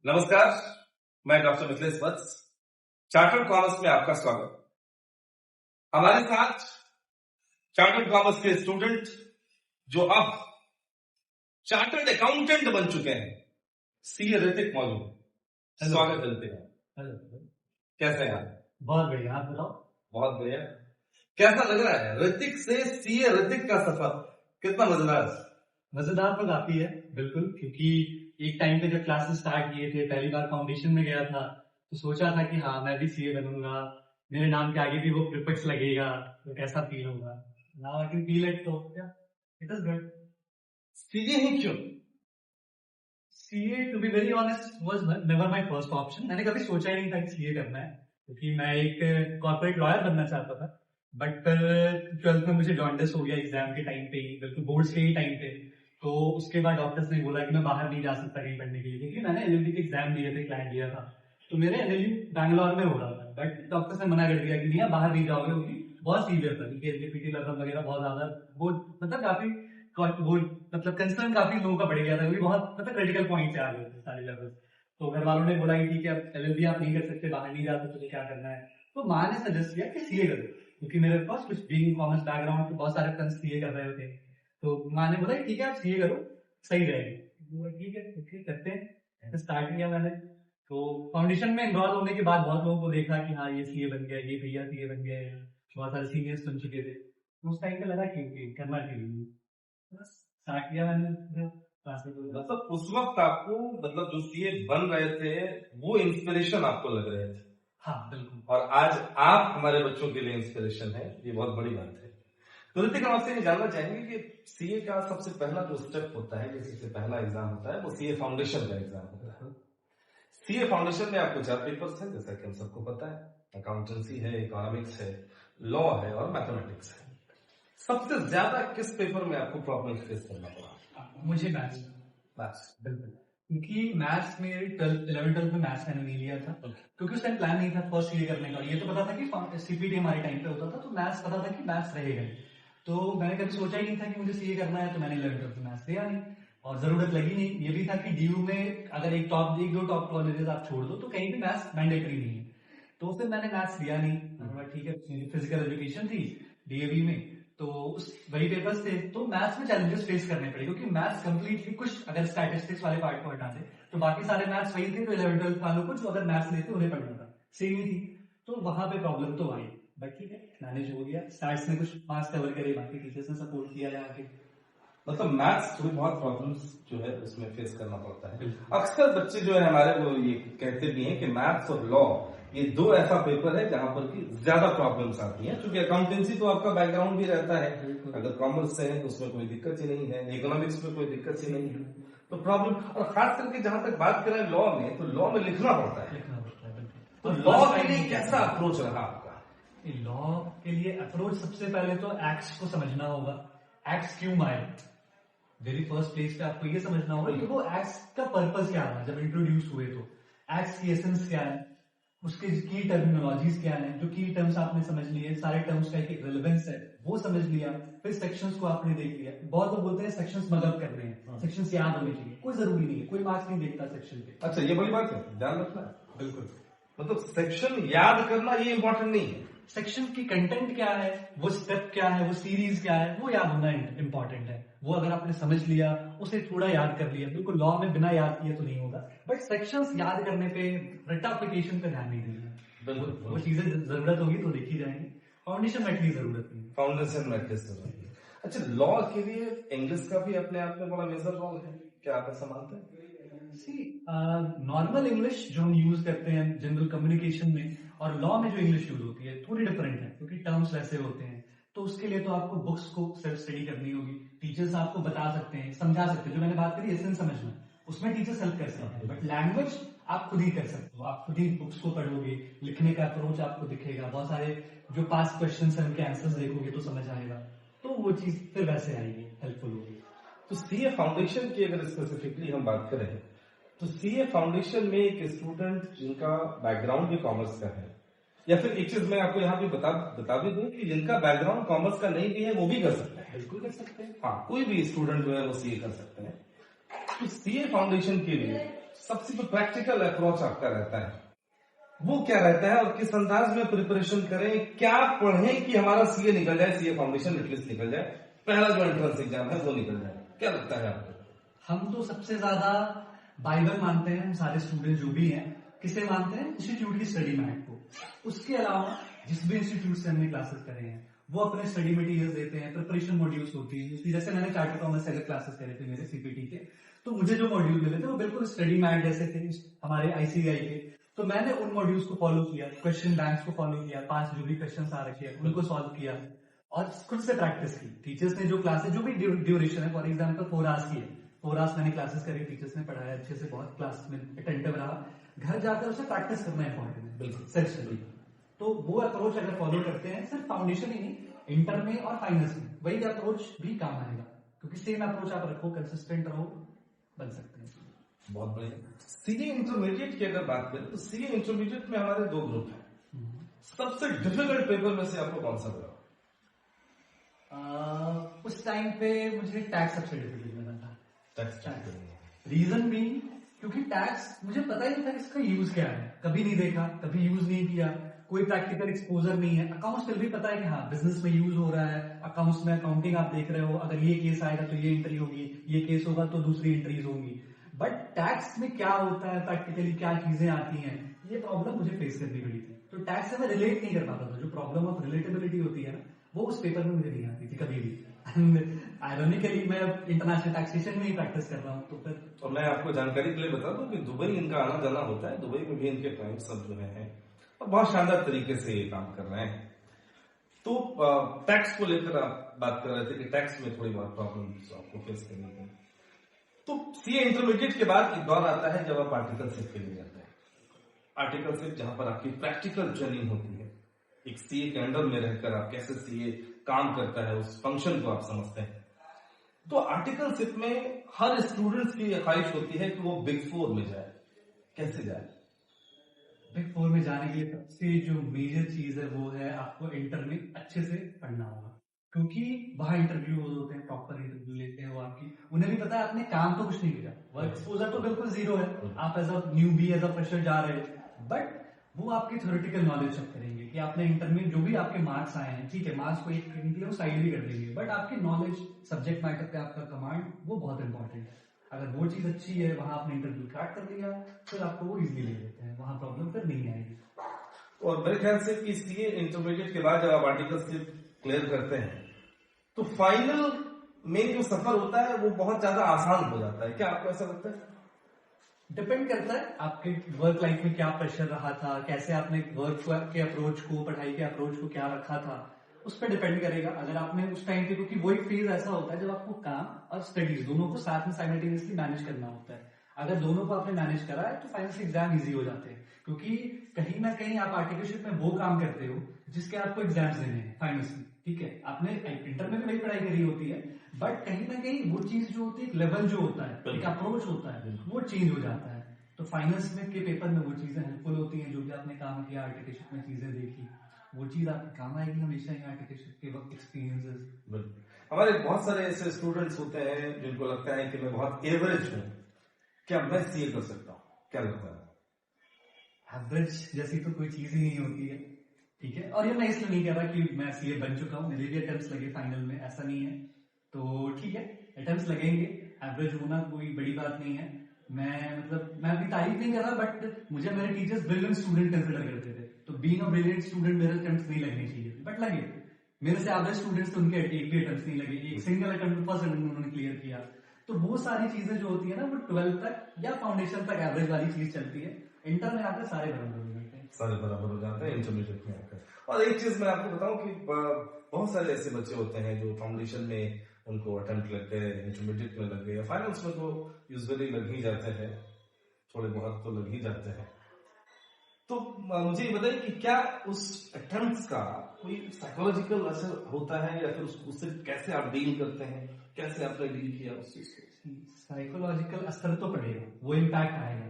नमस्कार, मैं डॉक्टर मिथिलेश वत्स, chartered commerce में आपका स्वागत। हमारे साथ चार्टर्ड कॉमर्स के स्टूडेंट जो अब चार्टर्ड अकाउंटेंट बन चुके हैं, सीए ऋतिक मौजूद है। स्वागत करते हैं। हेलो, कैसे हैं आप? बहुत बढ़िया। आप बताओ। बहुत बढ़िया। कैसा लग रहा है ऋतिक से सीए ऋतिक का सफर? कितना मजेदार तो काफी है, बिल्कुल, क्योंकि एक टाइम पे जब क्लासेस स्टार्ट किए थे, पहली बार फाउंडेशन में गया था, तो सोचा था कि हाँ मैं भी सीए बनूंगा, मेरे नाम के आगे भी वो प्रीफिक्स लगेगा, तो कैसा फील होगा। Now I can feel it, तो इट इज गुड। सीए ही क्यों? CA to be very honest was never my first option. मैंने कभी सोचा ही नहीं था कि सीए करना है, क्योंकि मैं एक कॉर्पोरेट लॉयर बनना चाहता था। बट फिर 12th में मुझे जॉन्डिस हो गया एग्जाम के टाइम पे ही, बिल्कुल बोर्ड्स के ही टाइम पे। तो उसके बाद डॉक्टर्स ने बोला कि मैं बाहर नहीं जा सकता कहीं पढ़ने के लिए, क्योंकि मैंने एलएलबी के एग्जाम दिए थे, क्लैट दिया था, तो मेरे एलएलबी बैंगलोर में हो रहा था। बट डॉक्टर्स ने मना कर दिया कि नहीं आप बाहर नहीं जाओगे, क्योंकि बहुत सीवियर था, क्योंकि एलपीटी लेवल वगैरह बहुत ज्यादा वो मतलब काफी वो मतलब कंसर्न काफी लोगों का बढ़ गया था, क्योंकि बहुत मतलब क्रिटिकल पॉइंट से आ गए थे सारे लेवल। तो घर वालों ने बोला कि ठीक है अब एलएलबी आप नहीं कर सकते, बाहर नहीं जा सकते, तो क्या करना है। तो माँ ने सजेस्ट किया कि सीए करो, क्योंकि मेरे पास कुछ बीइंग कॉमर्स बैकग्राउंड के बहुत सारे फ्रेंड्स सीए कर रहे थे। तो माँ ने बोला ठीक है आप सीए करो, सही रहेगा। ठीक है ओके करते हैं। स्टार्ट किया मैंने। तो फाउंडेशन में इन्वॉल्व होने के बाद बहुत लोगों को देखा कि हाँ ये सीए बन गया, ये भैया सीए बन गए, बहुत सारे सीनियर्स बन चुके थे। तो उस टाइम पे लगा कि करना चाहिए, बस स्टार्ट किया मैंने। मतलब उस वक्त आपको मतलब जो सीए बन रहे थे वो इंस्पिरेशन आपको लग रहे थे? हाँ बिल्कुल। और आज आप हमारे बच्चों के लिए इंस्पिरेशन है, ये बहुत बड़ी बात है। तो ऋतिक हम आपसे ये जानना चाहेंगे कि सीए का सबसे पहला जो स्टेप होता है, सबसे पहला एग्जाम होता है, वो सीए फाउंडेशन का एग्जाम होता है। सीए फाउंडेशन में आपको 4 पेपर्स हैं, जैसा कि हम सबको पता है। अकाउंटेंसी है, इकोनॉमिक्स है, लॉ है और मैथमेटिक्स है। सबसे ज्यादा किस पेपर में आपको प्रॉब्लम फेस करना पड़ा? मुझे मैथ्स बिल्कुल, क्योंकि मैथ्स में 11th में मैथ्स मैंने नहीं लिया था, क्योंकि उस टाइम प्लान नहीं था फर्स्ट ईयर करने का। ये तो पता था कि सीपीटी हमारे टाइम पे होता था, तो मैथ्स पता था कि मैथ्स रहेगा। तो मैंने कभी सोचा ही नहीं था कि मुझे सीए करना है, तो मैंने 11th में मैथ्स लिया नहीं और जरूरत लगी नहीं। ये भी था कि डीयू में अगर एक दो टॉप कॉलेजेस आप छोड़ दो, तो कहीं भी मैथ्स मैंडेटरी नहीं है। तो फिर मैंने मैथ्स लिया नहीं। ठीक है, फिजिकल एजुकेशन थी डीएवी में, तो वही पेपर्स थे। तो मैथ्स में चैलेंजेस फेस करने पड़े, क्योंकि मैथ्स कंप्लीटली कुछ अगर स्टैटिस्टिक्स वाले पार्ट को हटा दे तो बाकी सारे मैथ्स वही थे, तो 11th वालों को जो अगर मैथ्स लेते उन्हें पढ़ना था, सेम ही थी। तो वहां पे प्रॉब्लम तो आई, बट ठीक है मैनेज हो गया। स्टार्ट्स में कुछ मार्क्स कवर करे, बाकी टीचर्स ने सपोर्ट किया यहाँ के। मतलब मैथ्स थोड़ी बहुत प्रॉब्लम्स जो है उसमें फेस करना पड़ता है। अक्सर बच्चे जो है हमारे वो ये कहते भी हैं कि मैथ्स और लॉ ये दो ऐसा पेपर है जहां पर की ज्यादा प्रॉब्लम्स आती हैं, क्योंकि अकाउंटेंसी तो आपका बैकग्राउंड भी रहता है, अगर कॉमर्स से है तो उसमें कोई दिक्कत ही नहीं है, इकोनॉमिक्स में कोई दिक्कत ही नहीं है, तो प्रॉब्लम। और खास करके जहां तक बात करें लॉ में, तो लॉ में लिखना पड़ता है। तो लॉ के लिए कैसा अप्रोच रहा आपका? लॉ के लिए अप्रोच सबसे पहले तो एक्ट्स को समझना होगा, एक्ट्स क्यों आए। वेरी फर्स्ट प्लेस पे आपको ये समझना होगा कि वो एक्ट्स का पर्पस क्या है। जब इंट्रोड्यूस हुए तो एक्ट्स की एसेंस क्या है, उसके की टर्मिनोलॉजीज क्या है, जो की टर्म्स आपने समझ लिए, सारे टर्म्स का एक रेलेवेंस है वो समझ लिया। फिर सेक्शंस को आपने देख लिया। बहुत लोग बोलते हैं सेक्शंस मदद कर रहे हैं, सेक्शंस याद होने चाहिए, कोई जरूरी नहीं है, कोई मार्क्स नहीं देखता सेक्शन पे। अच्छा, ये बड़ी बात है, ध्यान रखना है। बिल्कुल, मतलब सेक्शन याद करना ये इंपॉर्टेंट नहीं है, सेक्शन की कंटेंट क्या है, वो स्टेप क्या है, वो सीरीज क्या है, वो याद होना इंपॉर्टेंट है। वो अगर आपने समझ लिया, उसे थोड़ा याद कर लिया, बिल्कुल लॉ में बिना याद किए तो नहीं होगा। बट सेक्शंस याद करने पे, रेटाप्लिकेशन पे ध्यान नहीं देना। वो चीजें जरूरत होगी तो देखी जाएंगी, फाउंडेशन में एटलीस्ट जरूरत नहीं। फाउंडेशन में एटलीस्ट जरूरत नहीं। अच्छा, लॉ के लिए इंग्लिश का भी अपने आप में बड़ा मेजर रोल है, क्या आप ऐसा मानते हैं? नॉर्मल इंग्लिश जो हम यूज करते हैं जनरल कम्युनिकेशन में और लॉ में जो इंग्लिश यूज होती है थोड़ी डिफरेंट है, क्योंकि टर्म्स वैसे होते हैं। तो उसके लिए तो आपको बुक्स को सेल्फ स्टडी करनी होगी। टीचर्स आपको बता सकते हैं, समझा सकते हैं, जो मैंने बात करी एसेंस समझना, उसमें टीचर्स हेल्प कर सकते हैं। बट लैंग्वेज आप खुद ही कर सकते हो, आप खुद ही बुक्स को पढ़ोगे, लिखने का अप्रोच आपको दिखेगा, बहुत सारे जो पास्ट क्वेश्चन है उनके आंसर्स देखोगे तो समझ आएगा, तो वो चीज फिर वैसे आएगी, हेल्पफुल होगी। तो सीए फाउंडेशन की अगर स्पेसिफिकली हम बात करें, तो सीए फाउंडेशन में एक स्टूडेंट जिनका बैकग्राउंड भी कॉमर्स का है, या फिर एक चीज मैं आपको यहाँ पे बता भी दूं कि जिनका बैकग्राउंड कॉमर्स का नहीं भी है वो भी कर सकते हैं। बिल्कुल कर सकते हैं, हाँ, कोई भी स्टूडेंट जो है वो सीए कर सकते हैं। तो सीए फाउंडेशन के लिए सबसे जो प्रैक्टिकल अप्रोच आपका रहता है वो क्या रहता है, और किस अंदाज में प्रिपरेशन करें, क्या पढ़ें कि हमारा सीए निकल जाए, सीए फाउंडेशन एटलीस्ट निकल जाए, पहला जो एंट्रेंस एग्जाम है वो निकल जाए? क्या लगता है आपको? हम तो सबसे ज्यादा बाइबल मानते हैं, हम सारे स्टूडेंट जो भी हैं। किसे मानते हैं? इंस्टीट्यूट की स्टडी मैट को। उसके अलावा जिस भी इंस्टीट्यूट से हमने क्लासेस करे हैं वो अपने स्टडी मटेरियल्स देते हैं, प्रिपरेशन मॉड्यूल्स होती है। जैसे मैंने चार्टर्ड कॉमर्स से अगर क्लासेस करे थे मेरे सीपीटी के, तो मुझे जो मॉड्यूल मिले थे वो बिल्कुल स्टडी मैट जैसे थे हमारे आईसीआई के। तो मैंने उन मॉड्यूल्स को फॉलो किया, क्वेश्चन बैंक्स को फॉलो किया, 5 जो भी क्वेश्चन आ रखे हैं उनको सॉल्व किया और खुद से प्रैक्टिस की। टीचर्स ने जो क्लासेस जो भी ड्यूरेशन है, फॉर एग्जाम्पल 4 आवर्स की है, 4 आवर्स मैंने क्लासेस करी, टीचर्स ने पढ़ाया अच्छे से, बहुत क्लास में अटेंटिव रहा। घर जाकर उसे प्रैक्टिस करना इंपॉर्टेंट है, बिल्कुल सेल्फ स्टडी। तो वो अप्रोच अगर फॉलो करते हैं सिर्फ फाउंडेशन ही नहीं, इंटर में और फाइनल्स में वही अप्रोच भी काम आएगा, क्योंकि सेम अप्रोच आप रखो, कंसिस्टेंट रहो, बन सकते हैं। बहुत बढ़िया। सीए इंटरमीडिएट की अगर बात करें तो सीए इंटरमीडिएट में हमारे 2 ग्रुप हैं। सबसे डिफिकल्ट पेपर में से आपको कौन सा लगा? उस टाइम पे मुझे टैक्स सबसे डिफिकल्ट लगा था। टैक्स रीजन भी क्योंकि टैक्स मुझे पता ही नहीं था इसका यूज क्या है, कभी नहीं देखा, कभी यूज नहीं किया, कोई प्रैक्टिकल एक्सपोजर नहीं है। अकाउंट्स फिर भी पता है कि हाँ बिजनेस में यूज हो रहा है, अकाउंट्स में अकाउंटिंग आप देख रहे हो, अगर ये केस आएगा तो ये एंट्री होगी, ये केस होगा तो दूसरी एंट्रीज होंगी। बट टैक्स में क्या होता है, प्रैक्टिकली क्या चीजें आती हैं, ये प्रॉब्लम मुझे फेस करनी पड़ी थी। तो टैक्स से मैं रिलेट नहीं कर पाता था, जो प्रॉब्लम ऑफ रिलेटेबिलिटी होती है ना, वो उस पेपर में मुझे नहीं आती थी कभी भी। आयरॉनिकली मैं इंटरनेशनल टैक्सेशन में ही प्रैक्टिस कर रहा हूँ। तो फिर तो मैं आपको जानकारी के लिए बता दूं कि दुबई इनका आना जाना होता है, दुबई में भी इनके क्लाइंट सब जो है और बहुत शानदार तरीके से ये काम कर रहे हैं। तो टैक्स को लेकर आप बात कर रहे थे कि टैक्स में थोड़ी बहुत प्रॉब्लम आपको फेस करनी है। तो सीए इंटरमीडिएट के बाद एक दौर आता है जब आप आर्टिकलशिप के लिए जाते हैं। आर्टिकलशिप जहां पर आपकी प्रैक्टिकल ट्रेनिंग होती है, एक सीए के अंडर में रहकर आप कैसे सीए काम करता है उस फंक्शन को आप समझते हैं। तो आर्टिकलशिप में हर स्टूडेंट्स की ख्वाहिश होती है कि वो बिग 4 में जाए। कैसे जाए? बिग 4 में जाने के लिए सबसे जो मेजर चीज है वो है आपको इंटर में अच्छे से पढ़ना होगा, क्योंकि वहां इंटरव्यू होते हैं, प्रॉपर इंटरव्यू लेते हैं वो आपकी, उन्हें भी पता है आपने काम तो कुछ नहीं किया, वर्क एक्सपोजर तो बिल्कुल जीरो है, आप as a newbie as a fresher जा रहे हैं। बट वो आपकी थ्योरेटिकल नॉलेज चेक करेंगे कि आपने इंटर में जो भी आपके मार्क्स आए हैं, ठीक है मार्क्स को एक के लिए साइड भी कर देंगे, बट आपकी नॉलेज सब्जेक्ट मैटर पे आपका कमांड वो बहुत इंपॉर्टेंट है। अगर वो चीज अच्छी है, वहां आपने इंटरव्यू क्रैक कर लिया, फिर आपको वो इजीली ले लेते हैं, वहां प्रॉब्लम फिर नहीं आएगी। और मेरे ख्याल से कि सीए इंटरमीडिएट के बाद जब आप आर्टिकलशिप क्लियर करते हैं तो फाइनल में जो सफर होता है वो बहुत ज्यादा आसान हो जाता है। क्या आपको ऐसा लगता है? डिपेंड करता है आपके वर्क लाइफ में क्या प्रेशर रहा था, कैसे आपने वर्क के अप्रोच को, पढ़ाई के अप्रोच को क्या रखा था, उस पर डिपेंड करेगा। अगर आपने उस टाइम पे, क्योंकि वो एक फेज ऐसा होता है जब आपको काम और स्टडीज दोनों को साथ में साइमल्टेनियसली मैनेज करना होता है। अगर दोनों को आपने मैनेज करा है तो फाइनल एग्जाम इजी हो जाते हैं, क्योंकि कहीं ना कहीं आप आर्टिकलशिप में वो काम करते हो जिसके आपको एग्जाम्स देने हैं फाइनल्स में, ठीक है। आपने इंटर में भी वही पढ़ाई करी होती है, बट कहीं ना कहीं वो चीज जो होती है, लेवल जो होता है, एक अप्रोच होता है, वो चेंज हो जाता है। तो फाइनल्स में के पेपर में वो चीजें हेल्पफुल होती हैं, जो भी आपने काम किया आर्टिकलशिप में, चीजें देखी, वो चीज आपके काम आएगी हमेशा ही आर्टिकलशिप के वक्त एक्सपीरियंसेस। हमारे बहुत सारे ऐसे स्टूडेंट्स होते हैं जिनको लगता है कि मैं बहुत एवरेज हूँ, क्या मैं सीए कर सकता हूँ? क्या लगता है? एवरेज जैसी तो कोई चीज ही नहीं होती है, ठीक है। और ये मैं इसलिए नहीं कह रहा कि मैं सीए बन चुका हूँ, मेरे भी अटेम्प्ट्स लगे फाइनल में, ऐसा नहीं है। तो ठीक है, अटेम्प्ट्स लगेंगे, एवरेज होना कोई बड़ी बात नहीं है। मैं अभी तारीफ नहीं कर रहा, बट मुझे मेरे टीचर्स ब्रिलियंट स्टूडेंट कंसिडर करते थे, तो बीइंग अ ब्रिलियंट स्टूडेंट मेरे अटेम्प्ट्स नहीं लगने चाहिए, बट लगे। मेरे से एवरेज स्टूडेंट्स तो उनके एक भी अटेम्प्ट्स नहीं लगे, एक सिंगल अटेम्प्ट फर्स्ट अटेम्प्ट उन्होंने क्लियर किया। तो वो सारी चीजें जो होती है ना, वो 12 तक या फाउंडेशन तक एवरेज वाली चीज चलती है, इंटर में आकर सारे बराबर हो जाते हैं, सारे बराबर हो जाते हैं इंटरमीडिएट में आकर। और एक चीज मैं आपको बताऊं कि बहुत सारे ऐसे बच्चे होते हैं जो फाउंडेशन में उनको अटेम्प्ट लगते हैं, इंटरमीडिएट में लग गए, या फाइनल्स में तो यूजुअली लग ही जाते हैं, थोड़े बहुत तो लग ही जाते हैं। तो मुझे ये बताइए कि क्या उस अटेम्प्ट्स का कोई साइकोलॉजिकल असर होता है, या फिर उससे कैसे आप डील करते हैं, कैसे आपने डील किया उस चीज को? साइकोलॉजिकल असर तो पड़ेगा, वो इम्पैक्ट आएगा।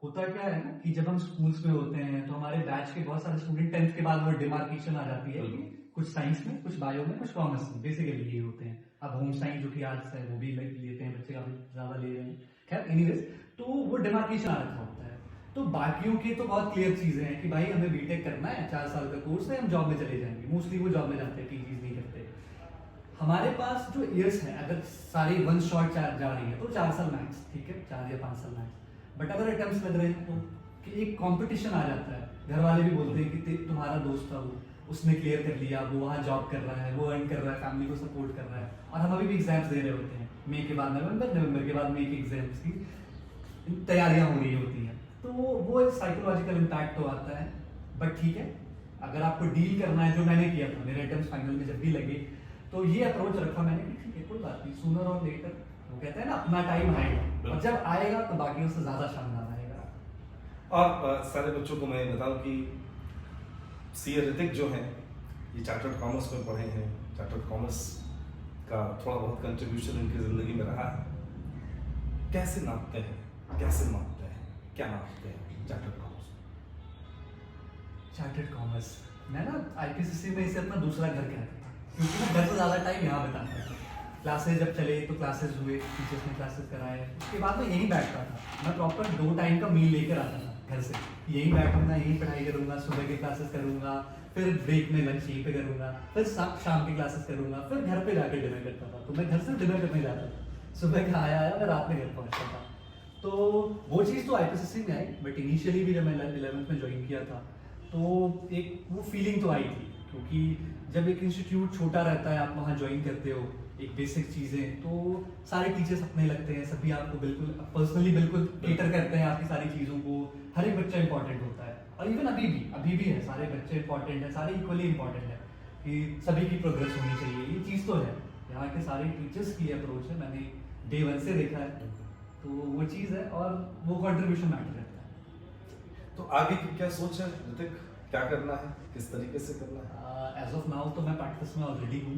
होता क्या है ना कि जब हम स्कूल्स में होते हैं तो हमारे बैच के बहुत सारे स्टूडेंट 10th के बाद वो डिमार्केशन आ जाती है, कुछ साइंस में, कुछ बायो में, कुछ कॉमर्स में, बेसिकली ये होते हैं। अब होम साइंस जो कि आर्ट्स है वो भी लेते हैं बच्चे, काफी ज्यादा ले रहे हैं, खैर एनीवेज, तो वो डिमार्केशन आ रखा होता है। तो बाकियों की तो बहुत क्लियर चीजें हैं कि भाई हमें बीटेक करना है, 4 साल का कोर्स है, हम जॉब में चले जाएंगे। मोस्टली वो जॉब में जाते हैं, पीजीज नहीं करते। हमारे पास जो ईयर्स हैं, अगर सारी वन शॉट जा रही है तो 4 साल मैक्स, ठीक है, 4 या 5 साल मैक्स। बट अगर अटेम्प्ट्स लग रहे हैं तो कि एक कंपटीशन आ जाता है। घर वाले भी बोलते हैं कि तुम्हारा दोस्त था वो, उसने क्लियर कर लिया, वो वहाँ जॉब कर रहा है, वो अर्न कर रहा है, फैमिली को सपोर्ट कर रहा है, और हम अभी भी एग्जाम्स दे रहे होते हैं। मई के बाद नवंबर, नवंबर के बाद मई के एग्जाम्स की तैयारियां हो रही होती हैं। तो वो एक साइकोलॉजिकल इम्पैक्ट तो आता है। बट ठीक है, अगर आपको डील करना है, जो मैंने किया था, मेरे अटेम्प्ट्स फाइनल में जब भी लगे तो ये अप्रोच रखा मैंने कि ठीक है, कोई बात नहीं, सूनर और लेटर, वो कहते हैं ना, अपना टाइम आएगा, और जब आएगा तो बाकियों से ज्यादा शानदार आएगा। और सारे बच्चों को मैं बताऊं कि सीए ऋतिक जो हैं, ये चार्टर्ड कॉमर्स में पढ़े हैं। चार्टर्ड कॉमर्स का थोड़ा बहुत कंट्रीब्यूशन उनकी ज़िंदगी में रहा है। कैसे नापते हैं, कैसे मापते हैं, क्या नापते हैं चार्टर्ड कॉमर्स? चार्टर्ड कॉमर्स, मैं ना आईपीसीसी में इसे अपना दूसरा घर कहता था, क्योंकि मैं घर से ज़्यादा टाइम यहाँ बिताता था। क्लासेस जब चले तो क्लासेस हुए, टीचर्स ने क्लासेस कराए, उसके बाद मैं यहीं बैठता था। मैं प्रॉपर 2 टाइम का मील लेकर आता था घर से, यहीं बैठूंगा, यहीं पढ़ाई करूंगा, सुबह की क्लासेस करूंगा, फिर ब्रेक में लंच यहीं पे करूंगा, फिर शाम की क्लासेस करूंगा, फिर घर पे जाकर डिनर करता था। तो मैं घर से डिनर करने जाता था, सुबह का आया मैं रात में घर पहुंचता था। तो वो चीज़ तो आईपीसीसी में आई, बट इनिशियली भी जब मैं 11th में ज्वाइन किया था तो एक वो फीलिंग तो आई थी, क्योंकि जब एक इंस्टीट्यूट छोटा रहता है, आप वहाँ ज्वाइन करते हो, एक बेसिक चीज़ें, तो सारे टीचर्स अपने लगते हैं, सभी आपको बिल्कुल पर्सनली बिल्कुल केटर करते हैं आपकी सारी चीज़ों को। हर एक बच्चा इंपॉर्टेंट होता है, और इवन अभी भी है, सारे बच्चे इंपॉर्टेंट हैं, सारे इक्वली इंपॉर्टेंट है, कि सभी की प्रोग्रेस होनी चाहिए। ये चीज़ तो है, यहाँ के सारे टीचर्स की अप्रोच है, मैंने डे 1 से देखा है, तो वो चीज़ है, और वो कंट्रीब्यूशन मैटर करता है। तो आगे की क्या सोच है ऋतिक, क्या करना है, किस तरीके से करना है? एज ऑफ नाउ तो मैं प्रैक्टिस में ऑलरेडी हूँ,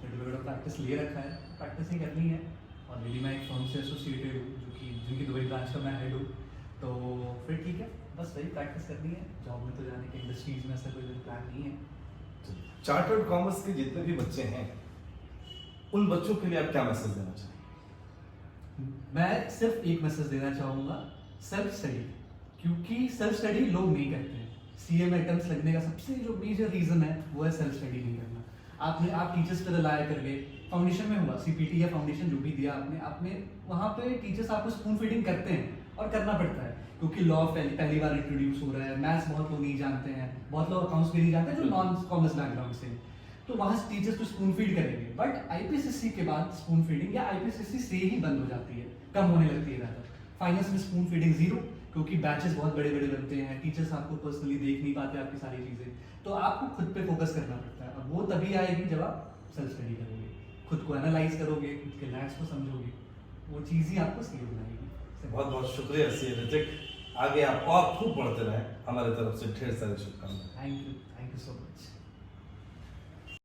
सर्टिफिकेट ऑफ प्रैक्टिस ले रखा है, प्रैक्टिस ही करनी है। ऑलरेडी मैं एक फर्म से एसोसिएटेड हूँ, जो कि जिनकी दुबई ब्रांच का मैं हेड हूँ। तो फिर ठीक है, बस वही प्रैक्टिस करनी है। जॉब में तो जाने के इंडस्ट्रीज में ऐसा कोई प्लान नहीं है। चार्टर्ड कॉमर्स के जितने भी बच्चे हैं, उन बच्चों के लिए आप क्या मैसेज देना चाहिए? मैं सिर्फ एक मैसेज देना चाहूँगा, सेल्फ स्टडी। क्योंकि सेल्फ स्टडी लोग नहीं करते हैं। सीए में अटेम्प्ट्स लगने का सबसे जो मेजर रीजन है वो है सेल्फ स्टडी नहीं करना। आप टीचर्स पे रिलाय कर गए, फाउंडेशन में हुआ, सीपीटी या फाउंडेशन जो भी दिया आपने वहाँ पे टीचर्स आपको स्पून फीडिंग करते हैं, और करना पड़ता है, क्योंकि लॉ पहली बार इंट्रोड्यूस हो रहा है, मैथ्स बहुत लोग नहीं जानते हैं, बहुत लोग अकाउंट्स भी नहीं जानते हैं जो नॉन कॉमर्स बैकग्राउंड से, तो वहाँ टीचर्स को स्पून फीड करेंगे। बट आईपीसीसी के बाद स्पून फीडिंग या आईपीसीसी से ही बंद हो जाती है, कम होने लगती है ज़्यादा। फाइनेंस में स्पून फीडिंग जीरो, क्योंकि बैचेस बहुत बड़े बड़े बनते हैं, टीचर्स आपको पर्सनली देख नहीं पाते आपकी सारी चीज़ें, तो आपको खुद पे फोकस करना पड़ता है। अब वो तभी आएगी जब आप सेल्फ स्टडी करोगे, खुद को एनालाइज करोगे, खुद के लैक्स को समझोगे, वो चीज़ ही आपको सीए बनाएगी। बहुत बहुत शुक्रिया सीए ऋतिक, आगे आप और खूब बढ़ते रहें, हमारे तरफ से ढेर सारी शुभकामनाएं। Thank you so much.